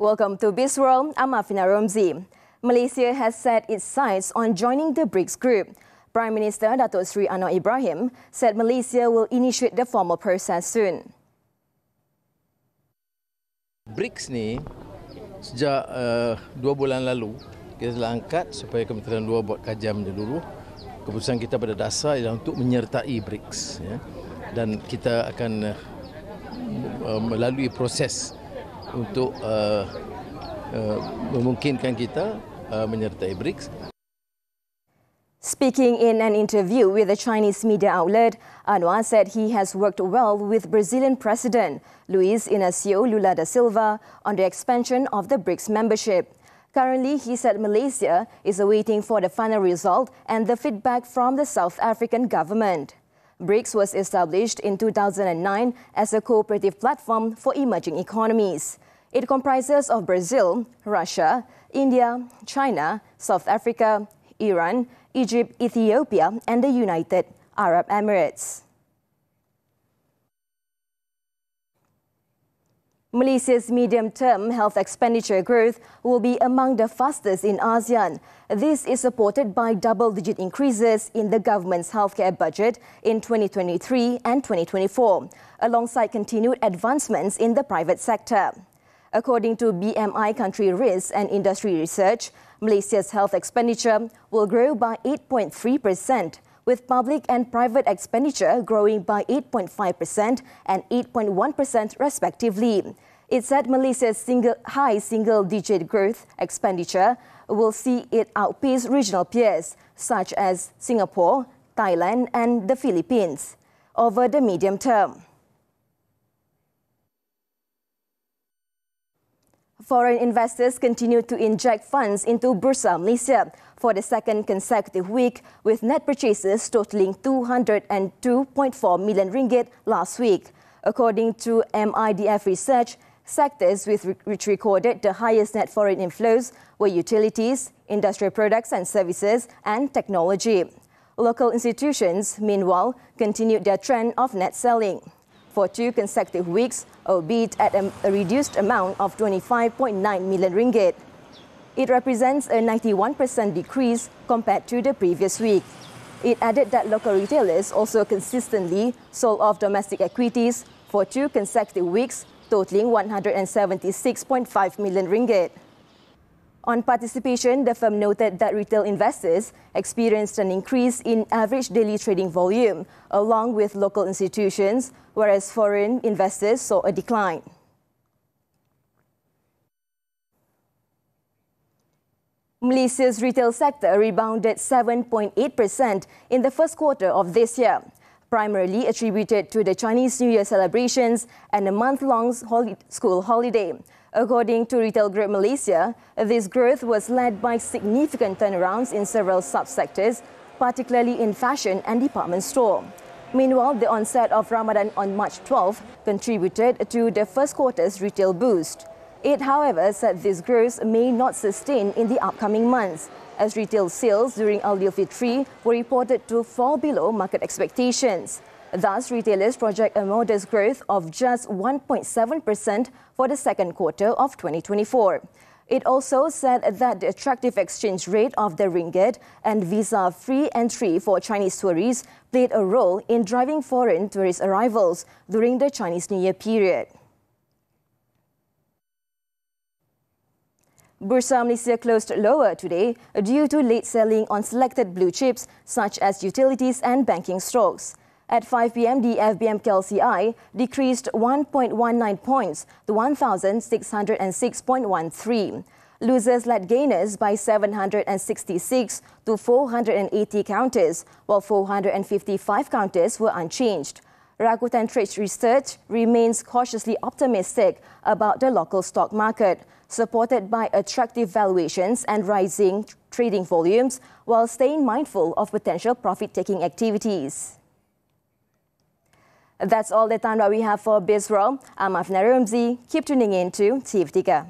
Welcome to Bizworld. I'm Afrina Romzi. Malaysia has set its sights on joining the Brics group. Prime Minister Datuk Seri Anwar Ibrahim said Malaysia will initiate the formal process soon. Brics ni sejak 2 bulan lalu kita telah angkat supaya Kementerian Luar buat kajian dulu. Keputusan kita pada dasar ialah untuk menyertai Brics, ya. Dan kita akan melalui proses untuk memungkinkan kita menyertai Brics. Speaking in an interview with a Chinese media outlet, Anwar said he has worked well with Brazilian President Luiz Inácio Lula da Silva on the expansion of the Brics membership. Currently, he said Malaysia is awaiting for the final result and the feedback from the South African government. Brics was established in 2009 as a cooperative platform for emerging economies. It comprises of Brazil, Russia, India, China, South Africa, Iran, Egypt, Ethiopia, and the United Arab Emirates. Malaysia's medium-term health expenditure growth will be among the fastest in ASEAN. This is supported by double-digit increases in the government's healthcare budget in 2023 and 2024, alongside continued advancements in the private sector. According to BMI Country Risk and Industry Research, Malaysia's health expenditure will grow by 8.3%, with public and private expenditure growing by 8.5% and 8.1% respectively. It said Malaysia's high single-digit growth expenditure will see it outpace regional peers such as Singapore, Thailand and the Philippines over the medium term. Foreign investors continue to inject funds into Bursa, Malaysia for the second consecutive week, with net purchases totaling 202.4 million ringgit last week. According to MIDF research, sectors which recorded the highest net foreign inflows were utilities, industrial products and services, and technology. Local institutions, meanwhile, continued their trend of net selling for 2 consecutive weeks, albeit at a reduced amount of 25.9 million ringgit. It represents a 91% decrease compared to the previous week. It added that local retailers also consistently sold off domestic equities for 2 consecutive weeks, totaling 176.5 million ringgit. On participation, the firm noted that retail investors experienced an increase in average daily trading volume, along with local institutions, whereas foreign investors saw a decline. Malaysia's retail sector rebounded 7.8% in the first quarter of this year, primarily attributed to the Chinese New Year celebrations and a month-long school holiday. According to Retail Group Malaysia, this growth was led by significant turnarounds in several subsectors, particularly in fashion and department store. Meanwhile, the onset of Ramadan on March 12 contributed to the first quarter's retail boost. It, however, said this growth may not sustain in the upcoming months, as retail sales during Aidilfitri were reported to fall below market expectations. Thus, retailers project a modest growth of just 1.7% for the second quarter of 2024. It also said that the attractive exchange rate of the ringgit and visa-free entry for Chinese tourists played a role in driving foreign tourist arrivals during the Chinese New Year period. Bursa Malaysia closed lower today due to late selling on selected blue chips such as utilities and banking stocks. At 5 p.m, the FBM KLCI decreased 1.19 points to 1,606.13. Losers led gainers by 766 to 480 counters, while 455 counters were unchanged. Rakuten Trade Research remains cautiously optimistic about the local stock market, supported by attractive valuations and rising trading volumes, while staying mindful of potential profit-taking activities. That's all the time that we have for Bizworld. I'm Afrina Romzi. Keep tuning in to TV3.